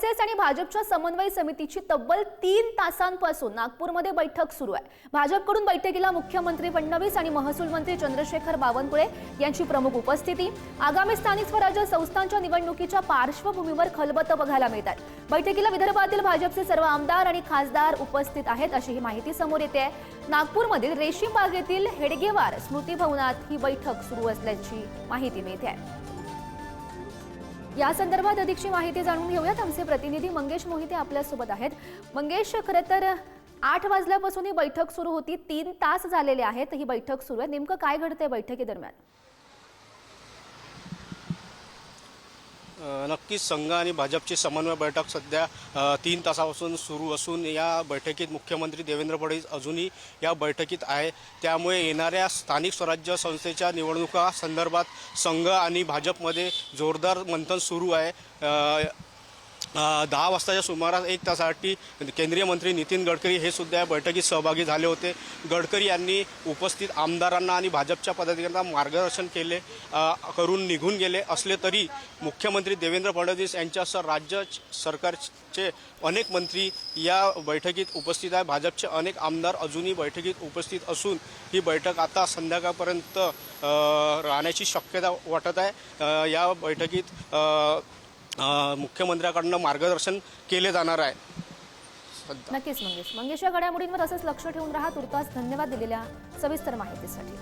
RSS आणि भाजपच्या समन्वय समितीची तब्बल 3 तासांपासून नागपूरमध्ये बैठक सुरू आहे। भाजपकडून बैठकीला मुख्यमंत्री फडणवीस आणि महसूल मंत्री चंद्रशेखर बावनकुळे यांची प्रमुख उपस्थिती। आगामी स्थानिक स्वराज्य संस्थांच्या निवडणुकीच्या पार्श्वभूमीवर खलबतं बघायला मिळतात। बैठकीला विदर्भातील भाजपचे सर्व आमदार आणि खासदार उपस्थित आहेत अशी ही माहिती समोर येते आहे। नागपूरमधील रेशीम बागेतील हेडगेवार स्मृती भवनात ही बैठक सुरू असल्याची माहिती मिळते आहे। या संदर्भात अधिकची माहिती जाणून घेऊयात। आमचे प्रतिनिधी मंगेश मोहिते आपल्या सोबत आहेत। मंगेश, खरं तर 8 वाजल्यापासून ही बैठक सुरू होती, 3 तास झालेले आहेत ही बैठक सुरू आहे। नेमकं काय घडतंय बैठकीदरम्यान? नक्कीच संघ आणि भाजपची समन्वय बैठक सध्या 3 तासापासून सुरू असून या बैठकीत मुख्यमंत्री देवेंद्र फडणवीस अजूनही या बैठकीत आहे। त्यामुळे येणाऱ्या स्थानिक स्वराज्य संस्थेच्या निवडणुका संदर्भात संघ आणि भाजपमध्ये जोरदार मंथन सुरू आहे। 10 वाजताच्या सुमारास 1 तासासाठी केंद्रीय मंत्री नितीन गडकरी हे सुद्धा या बैठकीत सहभागी झाले होते। गडकरी यांनी उपस्थित आमदारांना आणि भाजपच्या पदाधिकाऱ्यांना मार्गदर्शन करून निघून गेले असले तरी मुख्यमंत्री देवेंद्र फडणवीस यांच्यासह राज्य सरकारचे अनेक मंत्री या बैठकीत उपस्थित आहे। भाजपचे अनेक आमदार अजूनही बैठकीत उपस्थित असून ही बैठक आता संध्याकाळपर्यंत राहण्याची शक्यता वाटत आहे। या बैठकीत मुख्यमंत्र्यांकडून मार्गदर्शन केले जाणार आहे। नक्कीच मंगेश, या घडामोडींवर असंच लक्ष ठेवून राहा। तुर्तास धन्यवाद दिलेल्या सविस्तर माहितीसाठी।